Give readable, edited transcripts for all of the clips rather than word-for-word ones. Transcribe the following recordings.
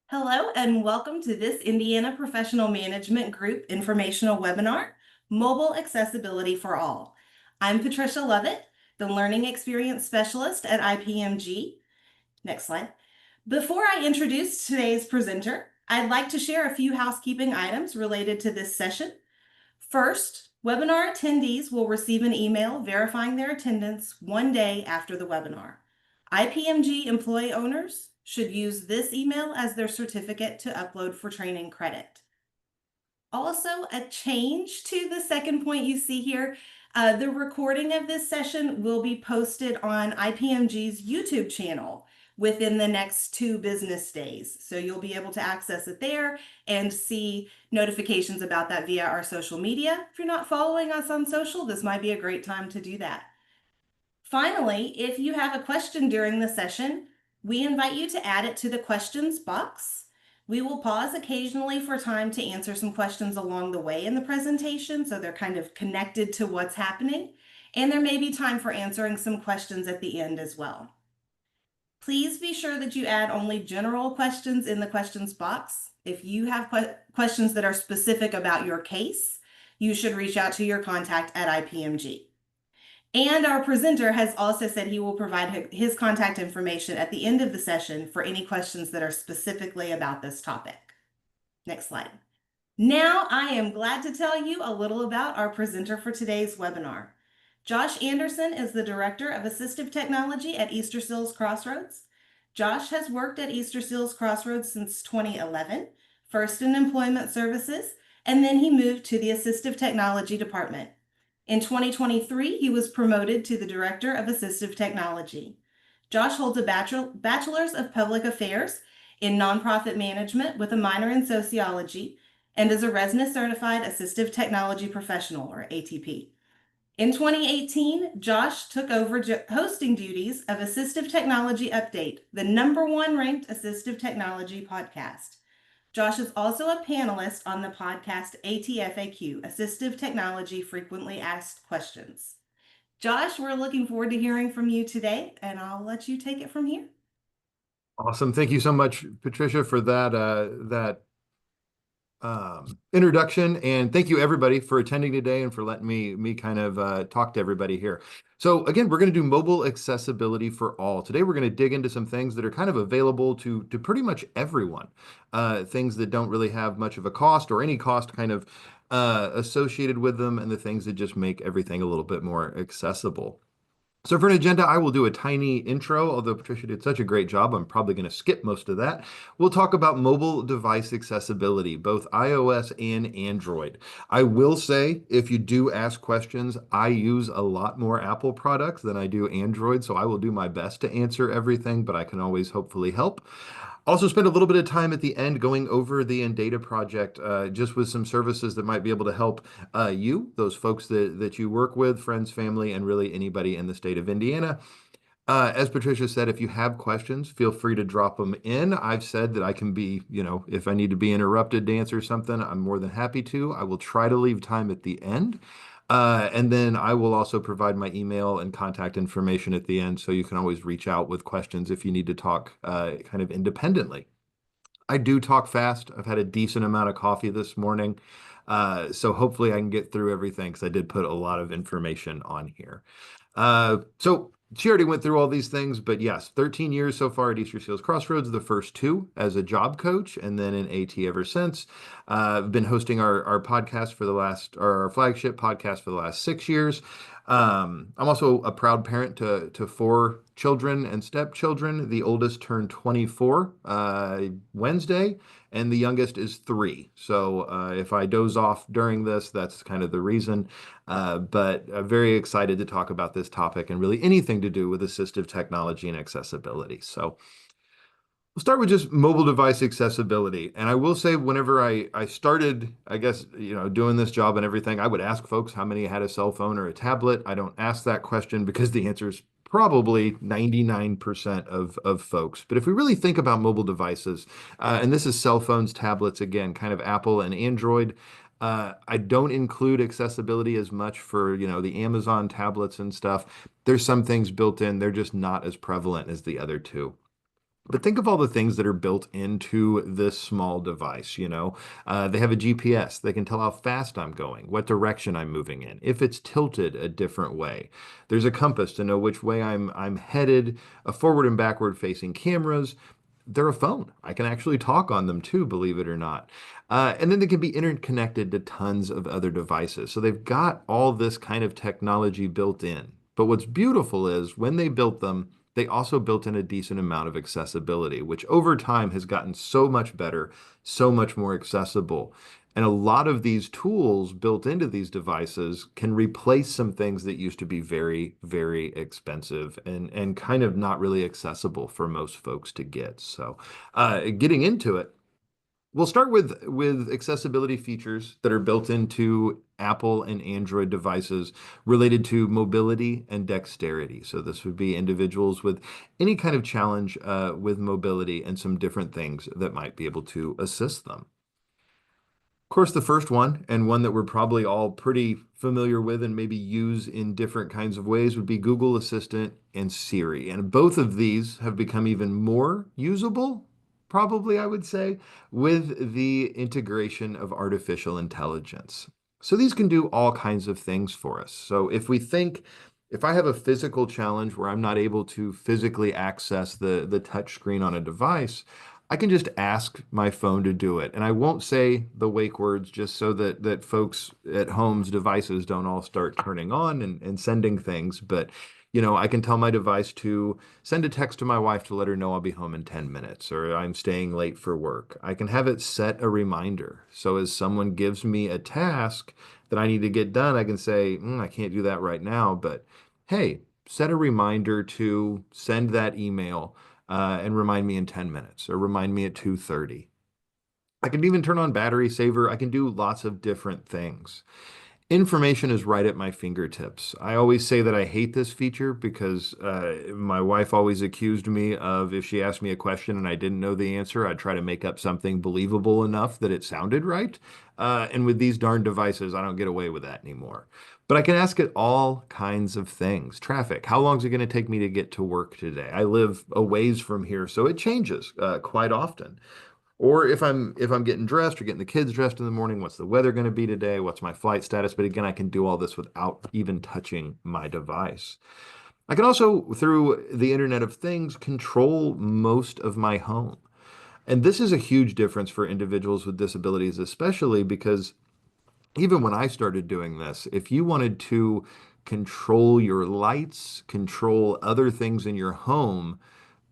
Hello and welcome to this Indiana Professional Management Group informational webinar, Mobile Accessibility for All. I'm Patricia Lovett, the Learning Experience Specialist at IPMG. Next slide. Before I introduce today's presenter, I'd like to share a few housekeeping items related to this session. First, webinar attendees will receive an email verifying their attendance one day after the webinar. IPMG employee owners should use this email as their certificate to upload for training credit. Also, a change to the second point you see here, the recording of this session will be posted on IPMG's YouTube channel within the next 2 business days. So you'll be able to access it there and see notifications about that via our social media. If you're not following us on social, this might be a great time to do that. Finally, if you have a question during the session, we invite you to add it to the questions box. We will pause occasionally for time to answer some questions along the way in the presentation, so they're kind of connected to what's happening. And there may be time for answering some questions at the end as well. Please be sure that you add only general questions in the questions box. If you have questions that are specific about your case, you should reach out to your contact at IPMG. And our presenter has also said he will provide his contact information at the end of the session for any questions that are specifically about this topic. Next slide. Now I am glad to tell you a little about our presenter for today's webinar. Josh Anderson is the Director of Assistive Technology at Easterseals Crossroads. Josh has worked at Easterseals Crossroads since 2011, first in Employment Services, and then he moved to the Assistive Technology Department. In 2023, he was promoted to the Director of Assistive Technology. Josh holds a Bachelor's of Public Affairs in Nonprofit Management with a minor in Sociology and is a Resna Certified Assistive Technology Professional, or ATP. In 2018, Josh took over hosting duties of Assistive Technology Update, the #1 ranked assistive technology podcast. Josh is also a panelist on the podcast ATFAQ, Assistive Technology Frequently Asked Questions. Josh, we're looking forward to hearing from you today, and I'll let you take it from here. Awesome. Thank you so much, Patricia, for that introduction, and thank you everybody for attending today and for letting me kind of talk to everybody here. So again, we're going to do mobile accessibility for all. Today we're going to dig into some things that are kind of available to pretty much everyone. Things that don't really have much of a cost or any cost kind of associated with them, and the things that just make everything a little bit more accessible. So for an agenda, I will do a tiny intro, although Patricia did such a great job, I'm probably going to skip most of that. We'll talk about mobile device accessibility, both iOS and Android. I will say, if you do ask questions, I use a lot more Apple products than I do Android, so I will do my best to answer everything, but I can always hopefully help. Also spend a little bit of time at the end going over the Data project, just with some services that might be able to help you, those folks that you work with, friends, family, and really anybody in the state of Indiana. As Patricia said, if you have questions, feel free to drop them in. I've said that I can be, if I need to be interrupted to answer something, I'm more than happy to. I will try to leave time at the end. And then I will also provide my email and contact information at the end, so you can always reach out with questions if you need to talk kind of independently. I do talk fast. I've had a decent amount of coffee this morning, so hopefully I can get through everything because I did put a lot of information on here. So she already went through all these things, but yes, 13 years so far at Easterseals Crossroads, the first 2 as a job coach, and then in AT ever since. I've been hosting our podcast our flagship podcast for the last 6 years. I'm also a proud parent to 4 children and stepchildren. The oldest turned 24 Wednesday, and the youngest is 3. So if I doze off during this, that's kind of the reason. But very excited to talk about this topic and really anything to do with assistive technology and accessibility. So we'll start with just mobile device accessibility. And I will say, whenever I started, I guess, doing this job and everything, I would ask folks how many had a cell phone or a tablet. I don't ask that question because the answer is probably 99% of folks. But if we really think about mobile devices, and this is cell phones, tablets, again, kind of Apple and Android. I don't include accessibility as much for, the Amazon tablets and stuff. There's some things built in, they're just not as prevalent as the other 2. But think of all the things that are built into this small device, They have a GPS. They can tell how fast I'm going, what direction I'm moving in, if it's tilted a different way. There's a compass to know which way I'm headed, a forward and backward facing cameras. They're a phone. I can actually talk on them too, believe it or not. And then they can be interconnected to tons of other devices. So they've got all this kind of technology built in. But what's beautiful is when they built them, they also built in a decent amount of accessibility, which over time has gotten so much better, so much more accessible. And a lot of these tools built into these devices can replace some things that used to be very, very expensive and kind of not really accessible for most folks to get. So, getting into it, we'll start with accessibility features that are built into Apple and Android devices related to mobility and dexterity. So this would be individuals with any kind of challenge with mobility and some different things that might be able to assist them. Of course, the first one, and one that we're probably all pretty familiar with and maybe use in different kinds of ways, would be Google Assistant and Siri. And both of these have become even more usable, probably, I would say, with the integration of artificial intelligence. So these can do all kinds of things for us. So if I have a physical challenge where I'm not able to physically access the touch screen on a device, I can just ask my phone to do it. And I won't say the wake words just so that folks at home's devices don't all start turning on and sending things. But, I can tell my device to send a text to my wife to let her know I'll be home in 10 minutes or I'm staying late for work. I can have it set a reminder. So as someone gives me a task that I need to get done, I can say, I can't do that right now, but hey, set a reminder to send that email and remind me in 10 minutes or remind me at 2:30. I can even turn on battery saver. I can do lots of different things. Information is right at my fingertips. I always say that I hate this feature because my wife always accused me of if she asked me a question and I didn't know the answer, I'd try to make up something believable enough that it sounded right. And with these darn devices, I don't get away with that anymore. But I can ask it all kinds of things. Traffic, how long is it going to take me to get to work today? I live a ways from here, so it changes quite often. Or if I'm getting dressed or getting the kids dressed in the morning, what's the weather going to be today? What's my flight status? But again, I can do all this without even touching my device. I can also, through the Internet of Things, control most of my home. And this is a huge difference for individuals with disabilities, especially because even when I started doing this, if you wanted to control your lights, control other things in your home,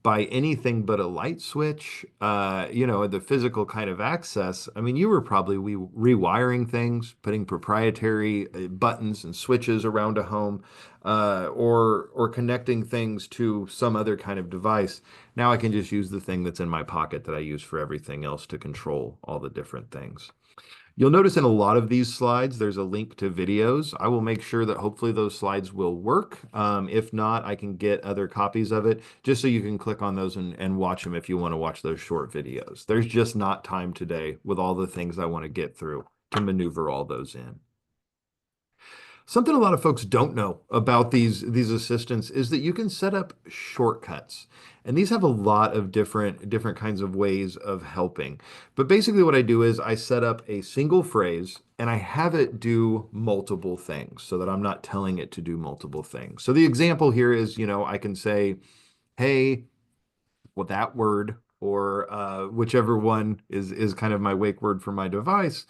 by anything but a light switch, the physical kind of access, I mean, you were probably rewiring things, putting proprietary buttons and switches around a home, or connecting things to some other kind of device. Now I can just use the thing that's in my pocket that I use for everything else to control all the different things. You'll notice in a lot of these slides, there's a link to videos. I will make sure that hopefully those slides will work. If not, I can get other copies of it just so you can click on those and watch them if you want to watch those short videos. There's just not time today with all the things I want to get through to maneuver all those in. Something a lot of folks don't know about these assistants is that you can set up shortcuts. And these have a lot of different kinds of ways of helping. But basically what I do is I set up a single phrase and I have it do multiple things so that I'm not telling it to do multiple things. So the example here is, I can say, hey, well, that word or whichever one is kind of my wake word for my device.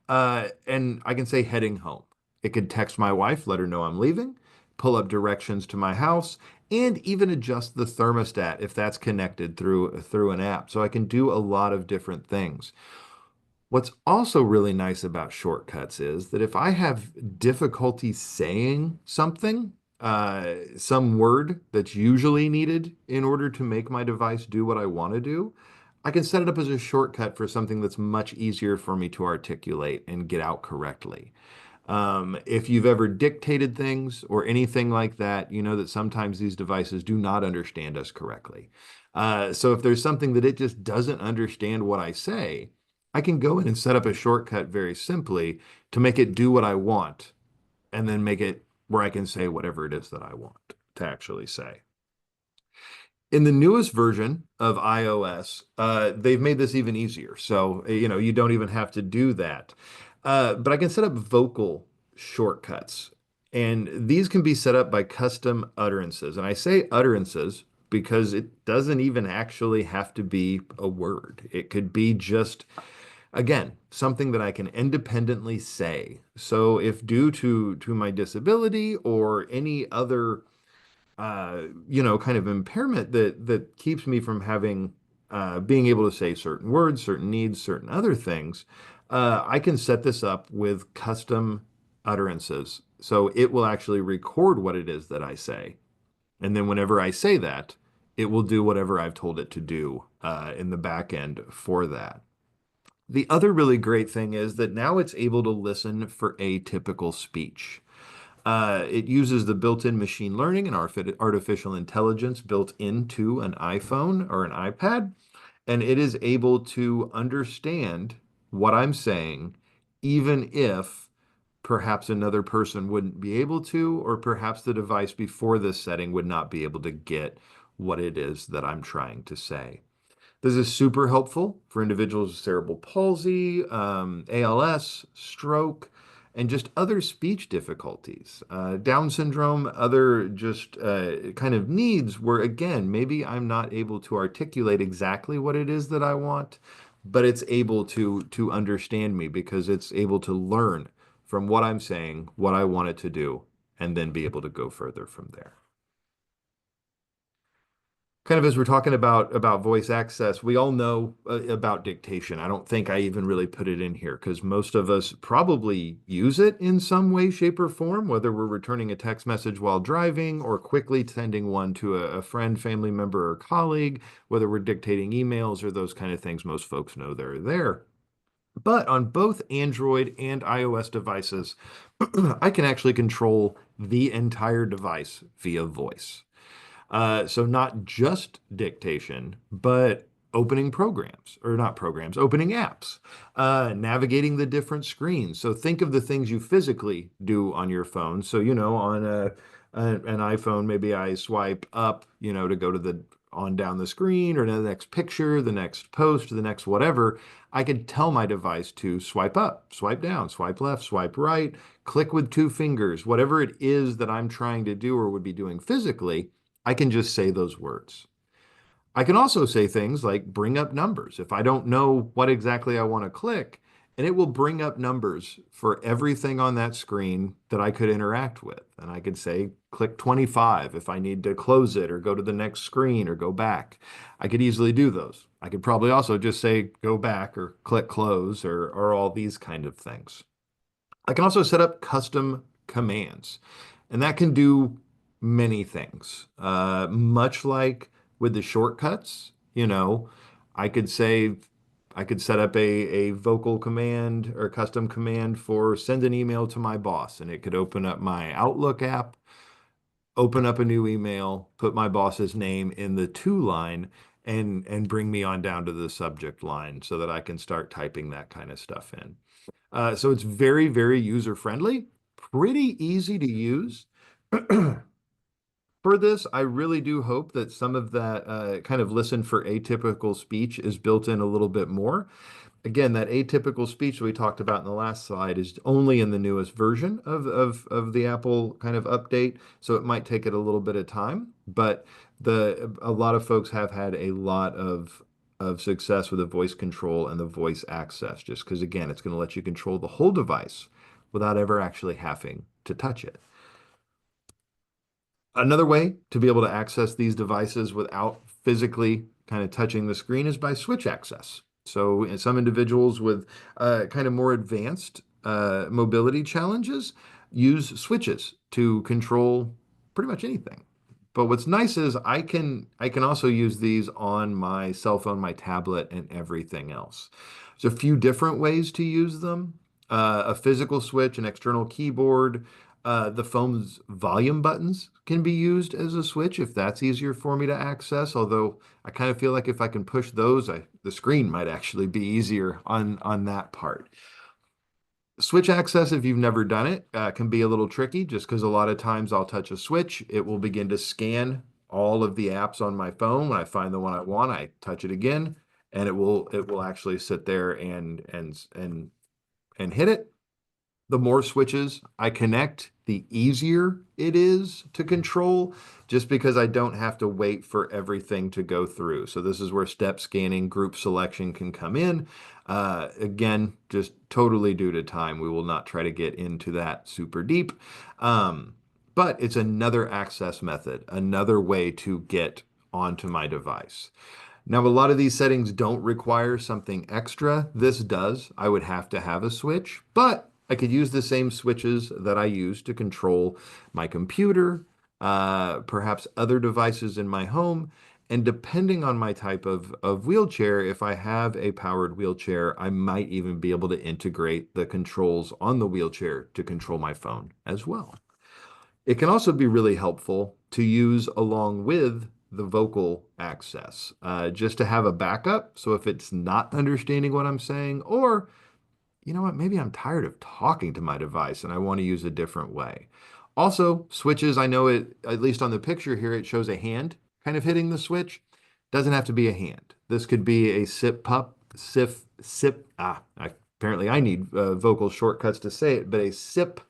And I can say heading home. It could text my wife, let her know I'm leaving, pull up directions to my house, and even adjust the thermostat if that's connected through an app. So I can do a lot of different things. What's also really nice about shortcuts is that if I have difficulty saying something, some word that's usually needed in order to make my device do what I want to do, I can set it up as a shortcut for something that's much easier for me to articulate and get out correctly. If you've ever dictated things or anything like that, you know that sometimes these devices do not understand us correctly. So if there's something that it just doesn't understand what I say, I can go in and set up a shortcut very simply to make it do what I want and then make it where I can say whatever it is that I want to actually say. In the newest version of iOS, they've made this even easier. So, you don't even have to do that. But I can set up vocal shortcuts, and these can be set up by custom utterances. And I say utterances because it doesn't even actually have to be a word. It could be just, again, something that I can independently say. So if due to my disability or any other kind of impairment that keeps me from having being able to say certain words, certain needs, certain other things, I can set this up with custom utterances. So it will actually record what it is that I say. And then whenever I say that, it will do whatever I've told it to do in the back end for that. The other really great thing is that now it's able to listen for atypical speech. It uses the built-in machine learning and artificial intelligence built into an iPhone or an iPad, and it is able to understand what I'm saying, even if perhaps another person wouldn't be able to, or perhaps the device before this setting would not be able to get what it is that I'm trying to say. This is super helpful for individuals with cerebral palsy, ALS, stroke, and just other speech difficulties, Down syndrome, other just kind of needs where, again, maybe I'm not able to articulate exactly what it is that I want, but it's able to understand me because it's able to learn from what I'm saying, what I want it to do, and then be able to go further from there. Kind of as we're talking about voice access, we all know about dictation. I don't think I even really put it in here because most of us probably use it in some way, shape, or form, whether we're returning a text message while driving or quickly sending one to a friend, family member, or colleague, whether we're dictating emails or those kind of things. Most folks know they're there. But on both Android and iOS devices, I can actually control the entire device via voice. So not just dictation, but opening programs, or not programs, opening apps, navigating the different screens. So think of the things you physically do on your phone. So, on an iPhone, maybe I swipe up, to go to the on down the screen or to the next picture, the next post, the next whatever. I could tell my device to swipe up, swipe down, swipe left, swipe right, click with two fingers, whatever it is that I'm trying to do or would be doing physically. I can just say those words. I can also say things like bring up numbers if I don't know what exactly I want to click, and it will bring up numbers for everything on that screen that I could interact with. And I could say click 25 if I need to close it or go to the next screen or go back. I could easily do those. I could probably also just say go back or click close or all these kind of things. I can also set up custom commands, and that can do many things. Much like with the shortcuts, I could say, I could set up a vocal command or custom command for send an email to my boss, and it could open up my Outlook app, open up a new email, put my boss's name in the to line, and bring me on down to the subject line so that I can start typing that kind of stuff in. So it's very, very user friendly, pretty easy to use. For this, I really do hope that some of that kind of listen for atypical speech is built in a little bit more. Again, that atypical speech that we talked about in the last slide is only in the newest version of the Apple kind of update, so it might take it a little bit of time, but a lot of folks have had a lot of success with the voice control and the voice access, just because again, it's going to let you control the whole device without ever actually having to touch it. Another way to be able to access these devices without physically kind of touching the screen is by switch access. So some individuals with kind of more advanced mobility challenges use switches to control pretty much anything. But what's nice is I can also use these on my cell phone, my tablet, and everything else. There's a few different ways to use them. A physical switch, an external keyboard, the phone's volume buttons can be used as a switch if that's easier for me to access. Although I kind of feel like if I can push those, the screen might actually be easier on that part. Switch access, if you've never done it, can be a little tricky just because a lot of times I'll touch a switch, it will begin to scan all of the apps on my phone. When I find the one I want, I touch it again, and it will actually sit there and hit it. The more switches I connect, the easier it is to control, just because I don't have to wait for everything to go through. So this is where step scanning, group selection can come in. Again, just totally due to time. We will not try to get into that super deep. Um, but it's another access method, another way to get onto my device. Now, a lot of these settings don't require something extra. This does. I would have to have a switch, but I could use the same switches that I use to control my computer, perhaps other devices in my home. And depending on my type of wheelchair, if I have a powered wheelchair, I might even be able to integrate the controls on the wheelchair to control my phone as well. It can also be really helpful to use along with the vocal access, just to have a backup. So if it's not understanding what I'm saying, or you know what, maybe I'm tired of talking to my device and I want to use a different way. Also, switches, I know it, at least on the picture here, it shows a hand kind of hitting the switch. Doesn't have to be a hand. This could be a sip pup, sip. Apparently I need vocal shortcuts to say it, but a sip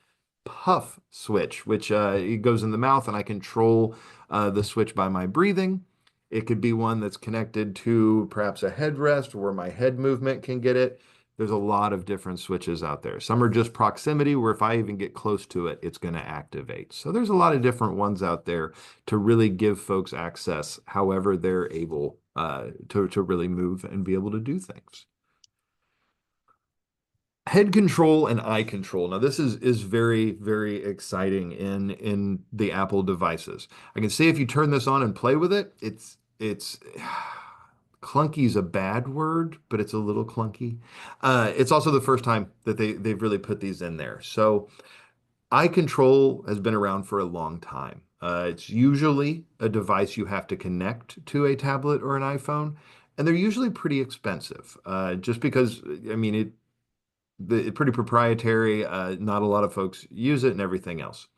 puff switch, which it goes in the mouth and I control the switch by my breathing. It could be one that's connected to perhaps a headrest where my head movement can get it. There's a lot of different switches out there. Some are just proximity, where if I even get close to it, it's going to activate. So there's a lot of different ones out there to really give folks access however they're able to really move and be able to do things. Head control and eye control. Now this is very, very exciting in the Apple devices. I can see if you turn this on and play with it, it's clunky is a bad word, but it's a little clunky. It's also the first time that they've really put these in there. So eye control has been around for a long time. It's usually a device you have to connect to a tablet or an iPhone, and they're usually pretty expensive. Just because, I mean, it's pretty proprietary. Not a lot of folks use it and everything else.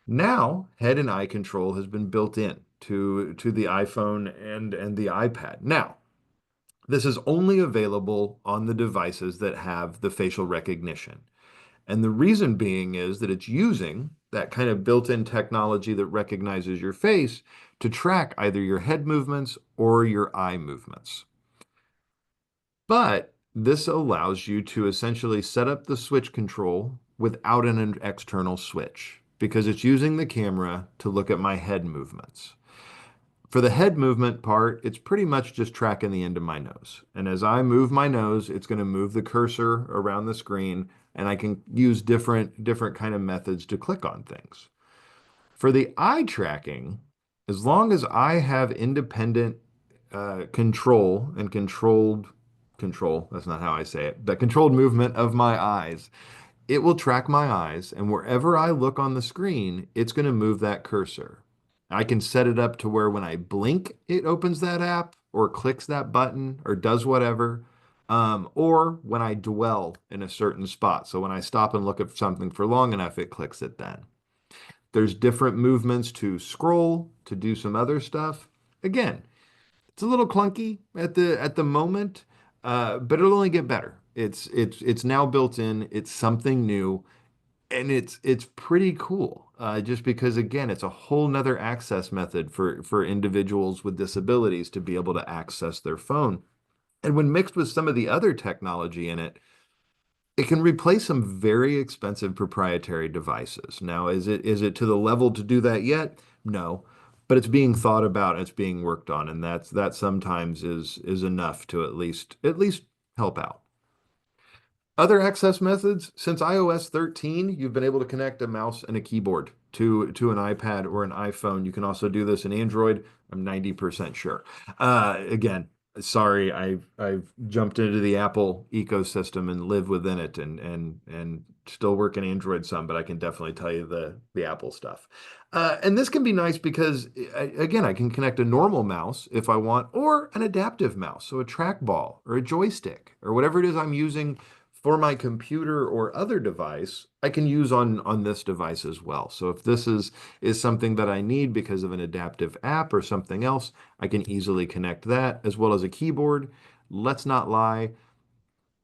Now, head and eye control has been built in to the iPhone and the iPad. Now, this is only available on the devices that have the facial recognition. And the reason being is that it's using that kind of built-in technology that recognizes your face to track either your head movements or your eye movements. But this allows you to essentially set up the switch control without an external switch, because it's using the camera to look at my head movements. For the head movement part, it's pretty much just tracking the end of my nose. And as I move my nose, it's going to move the cursor around the screen, and I can use different kind of methods to click on things. For the eye tracking, as long as I have independent control and control, that's not how I say it, but controlled movement of my eyes, it will track my eyes, and wherever I look on the screen, it's going to move that cursor. I can set it up to where when I blink, it opens that app or clicks that button or does whatever, or when I dwell in a certain spot. So when I stop and look at something for long enough, it clicks it then. There's different movements to scroll, to do some other stuff. Again, it's a little clunky at the moment, but it'll only get better. It's now built in. It's something new, and it's pretty cool. Just because again, it's a whole nother access method for individuals with disabilities to be able to access their phone. And when mixed with some of the other technology in it, it can replace some very expensive proprietary devices. Now, is it to the level to do that yet? No, but it's being thought about and it's being worked on, and that sometimes is enough to at least help out. Other access methods, since iOS 13, you've been able to connect a mouse and a keyboard to an iPad or an iPhone. You can also do this in Android. I'm 90% sure. Again, sorry, I've jumped into the Apple ecosystem and live within it and still work in Android some, but I can definitely tell you the Apple stuff. And this can be nice because again, I can connect a normal mouse if I want, or an adaptive mouse, so a trackball or a joystick or whatever it is I'm using for my computer or other device, I can use on this device as well. So if this is something that I need because of an adaptive app or something else, I can easily connect that as well as a keyboard. Let's not lie,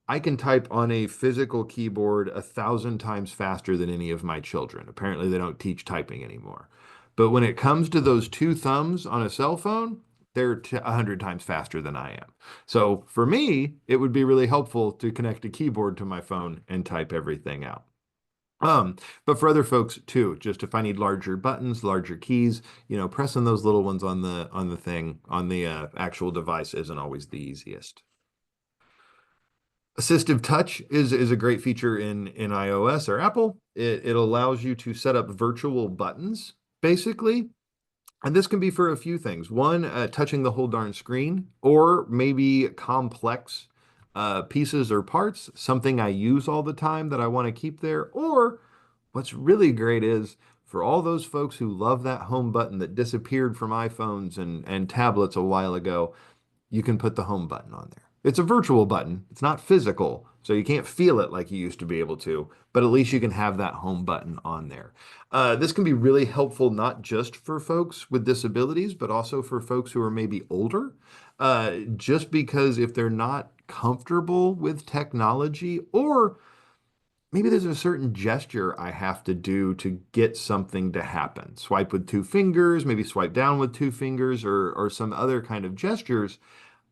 I can type on a physical keyboard 1,000 times faster than any of my children. Apparently, they don't teach typing anymore. But when it comes to those two thumbs on a cell phone, they're 100 times faster than I am. So for me, it would be really helpful to connect a keyboard to my phone and type everything out. But for other folks too, just if I need larger buttons, larger keys, pressing those little ones on the thing on the actual device isn't always the easiest. Assistive Touch is a great feature in iOS or Apple. It allows you to set up virtual buttons, basically. And this can be for a few things. One, touching the whole darn screen, or maybe complex pieces or parts, something I use all the time that I want to keep there. Or what's really great is for all those folks who love that home button that disappeared from iPhones and tablets a while ago, you can put the home button on there. It's a virtual button. It's not physical, so you can't feel it like you used to be able to, but at least you can have that home button on there. This can be really helpful not just for folks with disabilities, but also for folks who are maybe older. Just because if they're not comfortable with technology, or maybe there's a certain gesture I have to do to get something to happen. Swipe with two fingers, maybe swipe down with two fingers, or some other kind of gestures.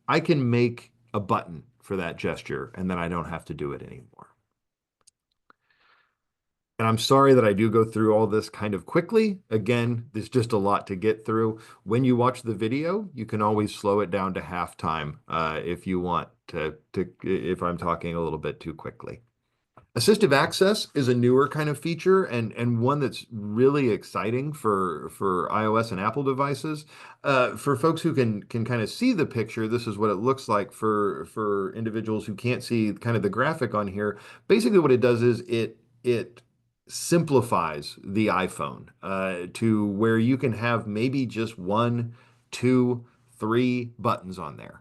I can make a button for that gesture and then I don't have to do it anymore. And I'm sorry that I do go through all this kind of quickly. Again, there's just a lot to get through. When you watch the video, you can always slow it down to halftime if you want if I'm talking a little bit too quickly. Assistive access is a newer kind of feature and one that's really exciting for iOS and Apple devices. For folks who can kind of see the picture, this is what it looks like for individuals who can't see kind of the graphic on here. Basically, what it does is it simplifies the iPhone to where you can have maybe just one, two, three buttons on there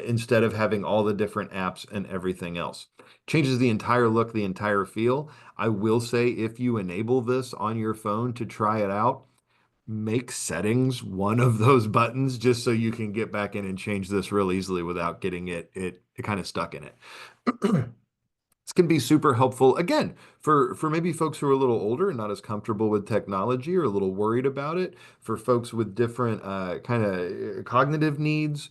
instead of having all the different apps and everything else. Changes the entire look, the entire feel. I will say if you enable this on your phone to try it out, make settings one of those buttons just so you can get back in and change this real easily without getting it kind of stuck in it. This can be super helpful, again, for maybe folks who are a little older and not as comfortable with technology or a little worried about it, for folks with different kind of cognitive needs,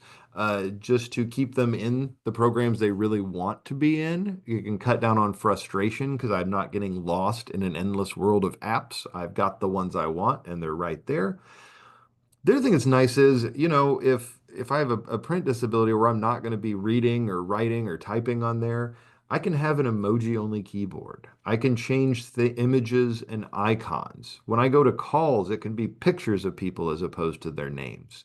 just to keep them in the programs they really want to be in. You can cut down on frustration because I'm not getting lost in an endless world of apps. I've got the ones I want and they're right there. The other thing that's nice is, if I have a print disability where I'm not going to be reading or writing or typing on there, I can have an emoji only keyboard. I can change the images and icons. When I go to calls, it can be pictures of people as opposed to their names.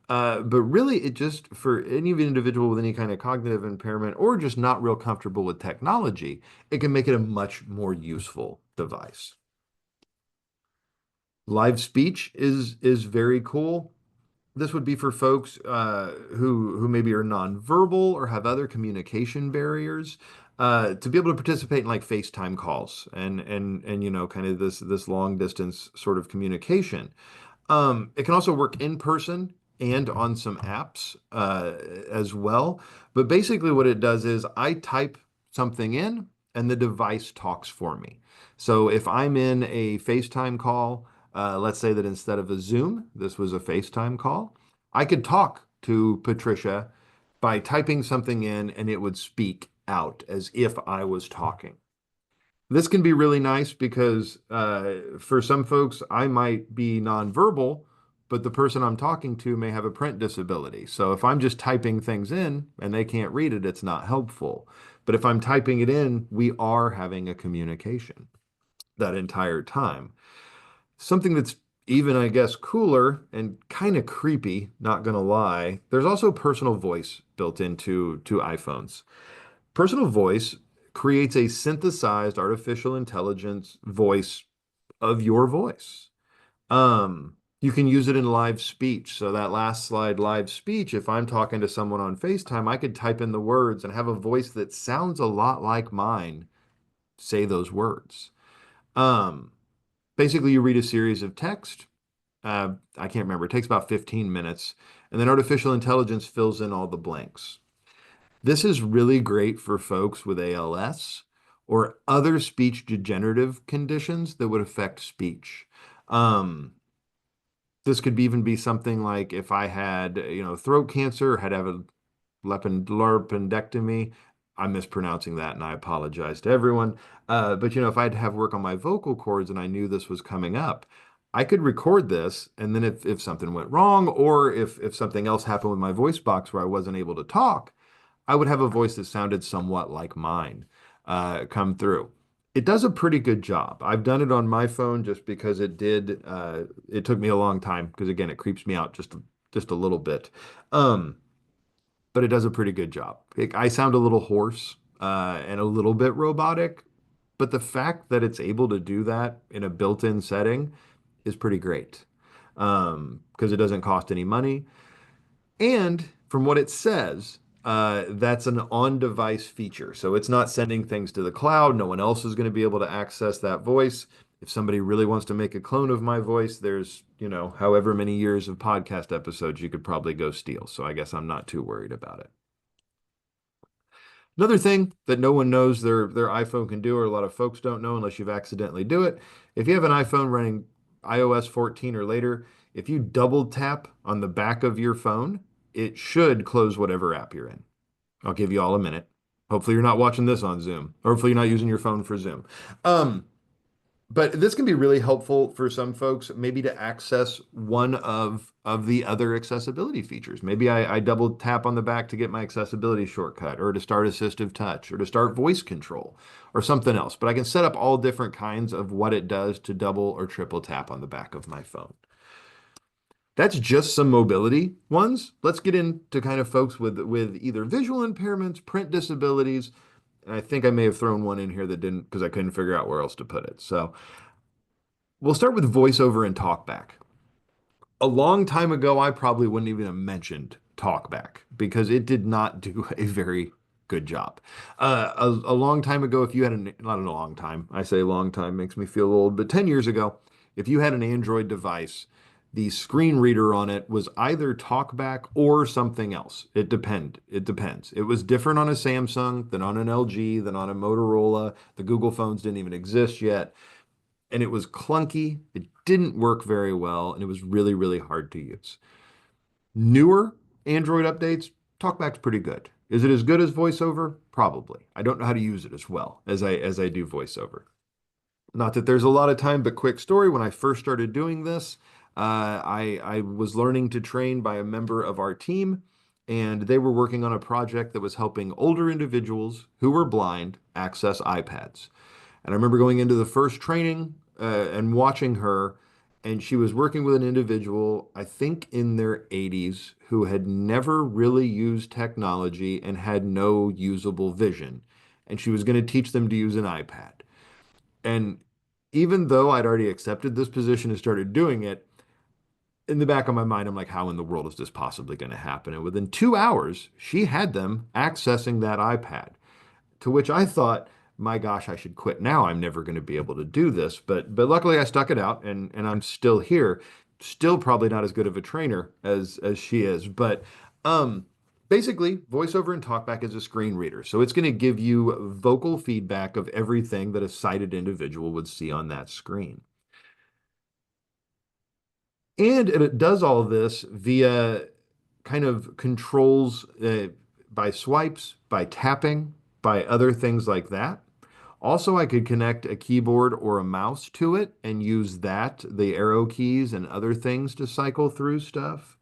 But really, it just, for any individual with any kind of cognitive impairment or just not real comfortable with technology, it can make it a much more useful device. Live speech is very cool. This would be for folks who maybe are nonverbal or have other communication barriers to be able to participate in like FaceTime calls and kind of this long distance sort of communication. It can also work in person and on some apps as well. But basically, what it does is I type something in and the device talks for me. So if I'm in a FaceTime call, let's say that instead of a Zoom, this was a FaceTime call, I could talk to Patricia by typing something in and it would speak out as if I was talking. This can be really nice because for some folks, I might be nonverbal, but the person I'm talking to may have a print disability. So if I'm just typing things in and they can't read it, it's not helpful. But if I'm typing it in, we are having a communication that entire time. Something that's even, I guess, cooler and kind of creepy, not gonna lie, there's also personal voice built into iPhones. Personal voice creates a synthesized artificial intelligence voice of your voice. You can use it in live speech. So that last slide, live speech, if I'm talking to someone on FaceTime, I could type in the words and have a voice that sounds a lot like mine say those words. Um, Basically, you read a series of text. I can't remember. It takes about 15 minutes, and then artificial intelligence fills in all the blanks. This is really great for folks with ALS or other speech degenerative conditions that would affect speech. Um, this could even be something like if I had, throat cancer, had to have a larpendectomy. I'm mispronouncing that, and I apologize to everyone. But if I had to have work on my vocal cords and I knew this was coming up, I could record this, and then if something went wrong, or if something else happened with my voice box where I wasn't able to talk, I would have a voice that sounded somewhat like mine come through. It does a pretty good job. I've done it on my phone just because it did. It took me a long time because again, it creeps me out just a little bit. Um, but it does a pretty good job. I sound a little hoarse and a little bit robotic, but the fact that it's able to do that in a built-in setting is pretty great because it doesn't cost any money. And from what it says, that's an on-device feature. So it's not sending things to the cloud. No one else is going to be able to access that voice. If somebody really wants to make a clone of my voice, there's, however many years of podcast episodes you could probably go steal. So I guess I'm not too worried about it. Another thing that no one knows their iPhone can do, or a lot of folks don't know unless you've accidentally do it, if you have an iPhone running iOS 14 or later, if you double tap on the back of your phone, it should close whatever app you're in. I'll give you all a minute. Hopefully you're not watching this on Zoom, or hopefully you're not using your phone for Zoom. Um, but this can be really helpful for some folks, maybe to access one of the other accessibility features. Maybe I double tap on the back to get my accessibility shortcut, or to start assistive touch, or to start voice control, or something else. But I can set up all different kinds of what it does to double or triple tap on the back of my phone. That's just some mobility ones. Let's get into kind of folks with either visual impairments, print disabilities, and I think I may have thrown one in here that didn't because I couldn't figure out where else to put it. So we'll start with voiceover and talkback. A long time ago, I probably wouldn't even have mentioned talkback because it did not do a very good job. A long time ago, if you had not a long time, I say long time makes me feel old, but 10 years ago, if you had an Android device, the screen reader on it was either talkback or something else. It depends. It was different on a Samsung than on an LG, than on a Motorola. The Google phones didn't even exist yet, and it was clunky. It didn't work very well, and it was really, really hard to use. Newer Android updates, TalkBack's pretty good. Is it as good as VoiceOver? Probably. I don't know how to use it as well as I do VoiceOver. Not that there's a lot of time, but quick story. When I first started doing this, I was learning to train by a member of our team, and they were working on a project that was helping older individuals who were blind access iPads. And I remember going into the first training and watching her, and she was working with an individual, I think in their 80s, who had never really used technology and had no usable vision. And she was going to teach them to use an iPad. And even though I'd already accepted this position and started doing it, in the back of my mind, I'm like, how in the world is this possibly going to happen? And within 2 hours, she had them accessing that iPad. To which I thought, my gosh, I should quit now. I'm never going to be able to do this. But luckily I stuck it out and I'm still here. Still probably not as good of a trainer as she is. But um basically VoiceOver and TalkBack is a screen reader. So it's going to give you vocal feedback of everything that a sighted individual would see on that screen. And it does all of this via kind of controls by swipes, by tapping, by other things like that. Also, I could connect a keyboard or a mouse to it and use that, the arrow keys and other things to cycle through stuff.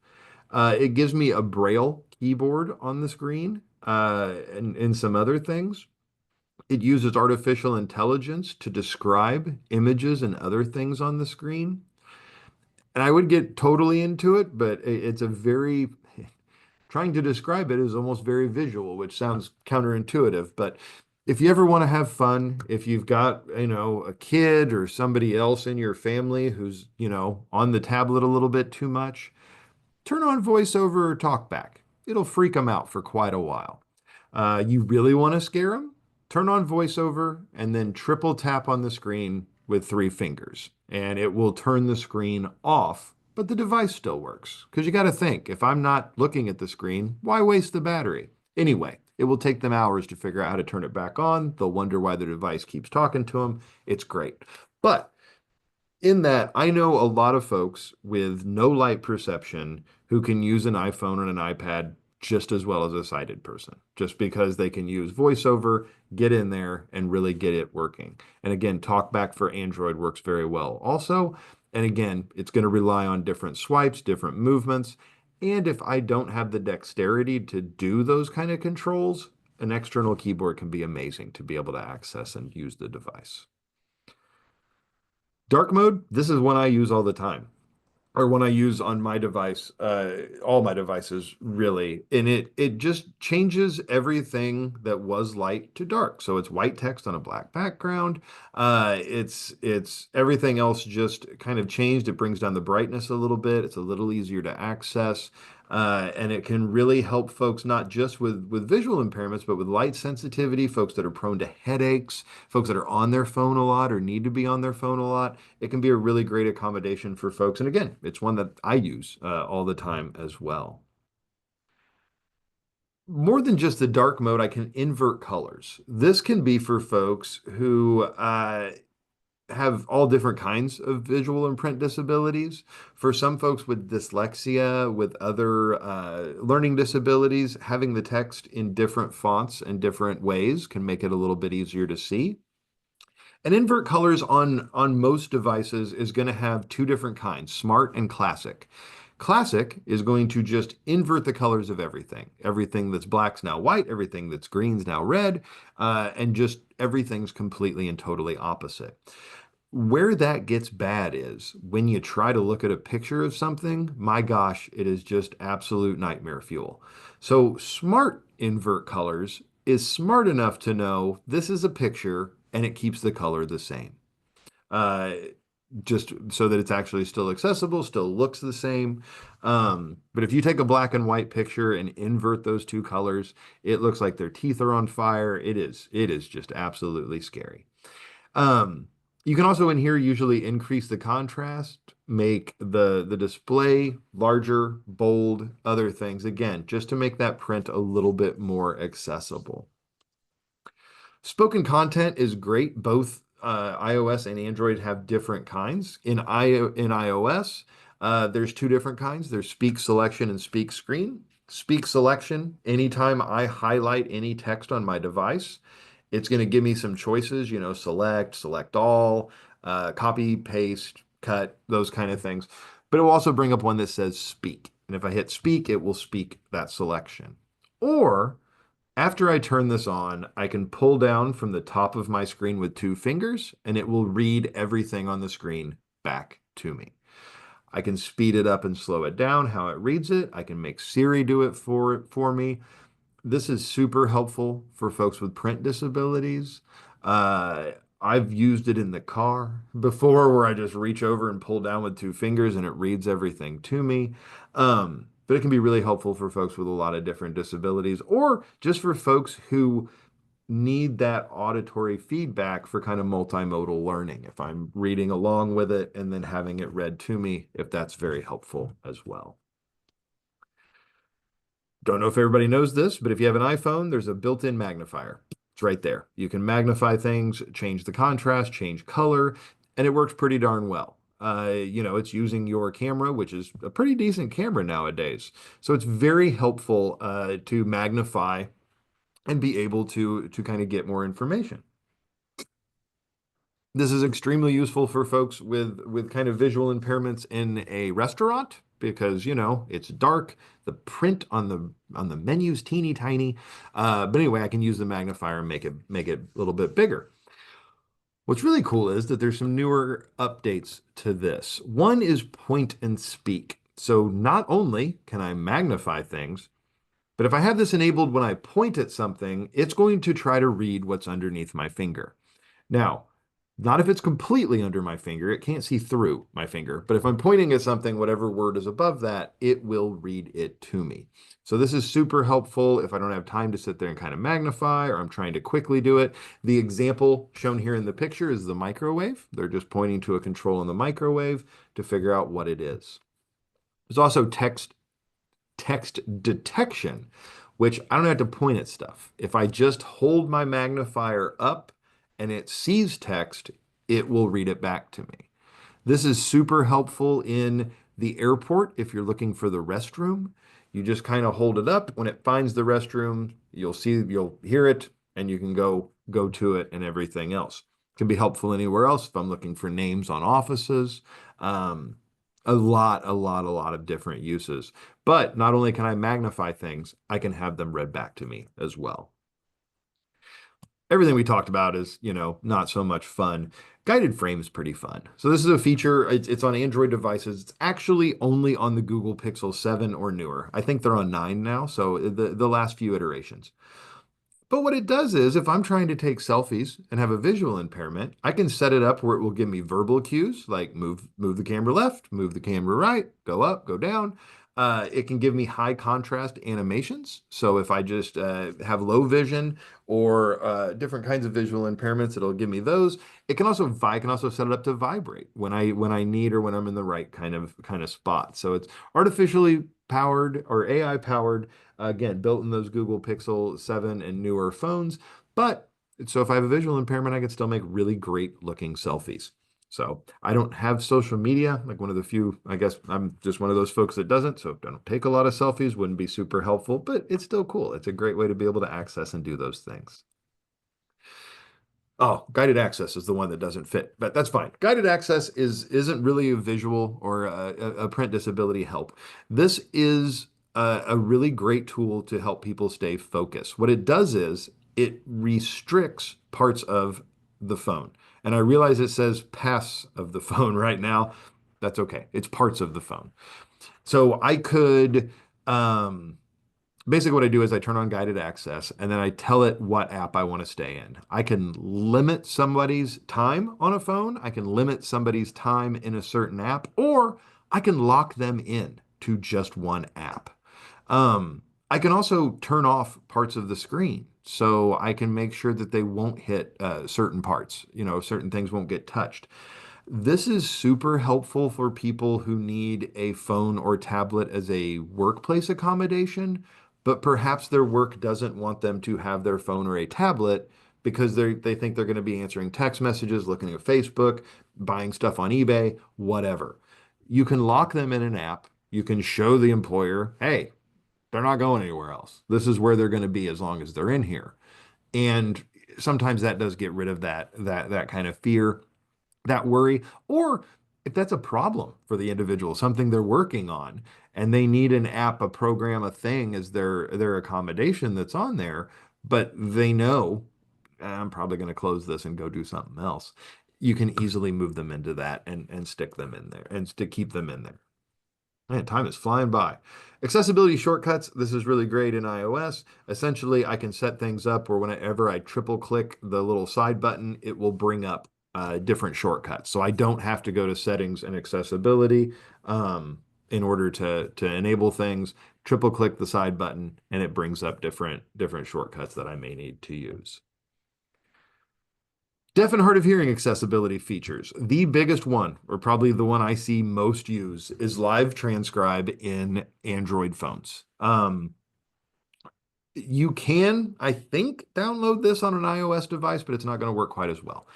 It gives me a braille keyboard on the screen and some other things. It uses artificial intelligence to describe images and other things on the screen. And I would get totally into it, but it's a very, trying to describe it is almost very visual, which sounds counterintuitive, but If you ever want to have fun, if you've got, a kid or somebody else in your family who's, on the tablet a little bit too much, turn on voiceover or talkback. It'll freak them out for quite a while. You really want to scare them? Turn on voiceover and then triple tap on the screen with 3 fingers, and it will turn the screen off, but the device still works. Because you got to think, if I'm not looking at the screen, why waste the battery? Anyway, it will take them hours to figure out how to turn it back on. They'll wonder why the device keeps talking to them. It's great. But in that, I know a lot of folks with no light perception who can use an iPhone and an iPad just as well as a sighted person, just because they can use voiceover, get in there, and really get it working. And again, TalkBack for Android works very well also. And again, it's going to rely on different swipes, different movements. And if I don't have the dexterity to do those kind of controls, an external keyboard can be amazing to be able to access and use the device. Dark mode, this is one I use all the time, or when I use on my device, all my devices really, and it just changes everything that was light to dark. So it's white text on a black background. It's everything else just kind of changed. It brings down the brightness a little bit. It's a little easier to access. And it can really help folks not just with visual impairments, but with light sensitivity, folks that are prone to headaches, folks that are on their phone a lot or need to be on their phone a lot. It can be a really great accommodation for folks. And again, it's one that I use all the time as well. More than just the dark mode, I can invert colors. This can be for folks who have all different kinds of visual and print disabilities. For some folks with dyslexia, with other learning disabilities, having the text in different fonts and different ways can make it a little bit easier to see. And invert colors on most devices is going to have 2 different kinds, smart and classic. Classic is going to just invert the colors of everything. Everything that's black's now white, everything that's green's now red, and just everything's completely and totally opposite. Where that gets bad is when you try to look at a picture of something, my gosh, it is just absolute nightmare fuel. So smart invert colors is smart enough to know this is a picture and it keeps the color the same. Uh, just so that it's actually still accessible, still looks the same. But if you take a black and white picture and invert those 2 colors, it looks like their teeth are on fire. It is just absolutely scary. Um, you can also in here usually increase the contrast, make the display larger, bold, other things. Again, just to make that print a little bit more accessible. Spoken content is great. Both iOS and Android have different kinds. In iOS, there's 2 different kinds. There's speak selection and speak screen. Speak selection, anytime I highlight any text on my device, it's going to give me some choices, select all, copy, paste, cut, those kind of things. But it will also bring up one that says speak. And if I hit speak, it will speak that selection. Or after I turn this on, I can pull down from the top of my screen with 2 fingers and it will read everything on the screen back to me. I can speed it up and slow it down how it reads it. I can make Siri do it for me. This is super helpful for folks with print disabilities. Uh, I've used it in the car before where I just reach over and pull down with 2 fingers and it reads everything to me. But it can be really helpful for folks with a lot of different disabilities or just for folks who need that auditory feedback for kind of multimodal learning. If I'm reading along with it and then having it read to me, if that's very helpful as well. Don't know if everybody knows this, but if you have an iPhone, there's a built-in magnifier. It's right there. You can magnify things, change the contrast, change color, and it works pretty darn well. It's using your camera, which is a pretty decent camera nowadays. So it's very helpful to magnify and be able to kind of get more information. This is extremely useful for folks with kind of visual impairments in a restaurant because it's dark. The print on the menu's teeny tiny. But anyway, I can use the magnifier and make it a little bit bigger. What's really cool is that there's some newer updates to this. One is point and speak. So not only can I magnify things, But if I have this enabled when I point at something, it's going to try to read what's underneath my finger. Now, not if it's completely under my finger. It can't see through my finger. But if I'm pointing at something, whatever word is above that, it will read it to me. So this is super helpful if I don't have time to sit there and kind of magnify or I'm trying to quickly do it. The example shown here in the picture is the microwave. They're just pointing to a control in the microwave to figure out what it is. There's also text detection, which I don't have to point at stuff. If I just hold my magnifier up and it sees text, it will read it back to me. This is super helpful in the airport if you're looking for the restroom. You just kind of hold it up. When it finds the restroom, you'll hear it, and you can go to it and everything else. It can be helpful anywhere else if I'm looking for names on offices. Um, a lot of different uses. But not only can I magnify things, I can have them read back to me as well. Everything we talked about is, not so much fun. Guided frame is pretty fun. So this is a feature, it's on Android devices. It's actually only on the Google Pixel 7 or newer. I think they're on 9 now, so the last few iterations. But what it does is if I'm trying to take selfies and have a visual impairment, I can set it up where it will give me verbal cues like move the camera left, move the camera right, go up, go down. It can give me high contrast animations. So if I just have low vision or different kinds of visual impairments, it'll give me those. I can also set it up to vibrate when I need or when I'm in the right kind of spot. So it's artificially powered or AI powered, again, built in those Google Pixel 7 and newer phones. But so if I have a visual impairment, I can still make really great looking selfies. So I don't have social media, like one of the few, I guess I'm just one of those folks that doesn't. So I don't take a lot of selfies, wouldn't be super helpful, but it's still cool. It's a great way to be able to access and do those things. Oh, guided access is the one that doesn't fit, but that's fine. Guided access isn't really a visual or a print disability help. This is a really great tool to help people stay focused. What it does is it restricts parts of the phone. And I realize it says pass of the phone right now. That's okay. It's parts of the phone. So I could basically what I do is I turn on guided access and then I tell it what app I want to stay in. I can limit somebody's time on a phone. I can limit somebody's time in a certain app, or I can lock them in to just one app. I can also turn off parts of the screen so I can make sure that they won't hit certain parts. Certain things won't get touched. This is super helpful for people who need a phone or tablet as a workplace accommodation, but perhaps their work doesn't want them to have their phone or a tablet because they think they're going to be answering text messages, looking at Facebook, buying stuff on eBay, whatever. You can lock them in an app. You can show the employer, hey, they're not going anywhere else. This is where they're going to be as long as they're in here. And sometimes that does get rid of that kind of fear, that worry, or if that's a problem for the individual, something they're working on, and they need an app, a program, a thing as their accommodation that's on there, but they know I'm probably going to close this and go do something else. You can easily move them into that and stick them in there and to keep them in there. Man, time is flying by. Accessibility shortcuts. This is really great in iOS. Essentially, I can set things up where whenever I triple click the little side button, it will bring up different shortcuts. So I don't have to go to settings and accessibility in order to enable things. Triple click the side button and it brings up different shortcuts that I may need to use. Deaf and hard of hearing accessibility features. The biggest one, or probably the one I see most use, is live transcribe in Android phones. You can, I think, download this on an iOS device, but it's not going to work quite as well.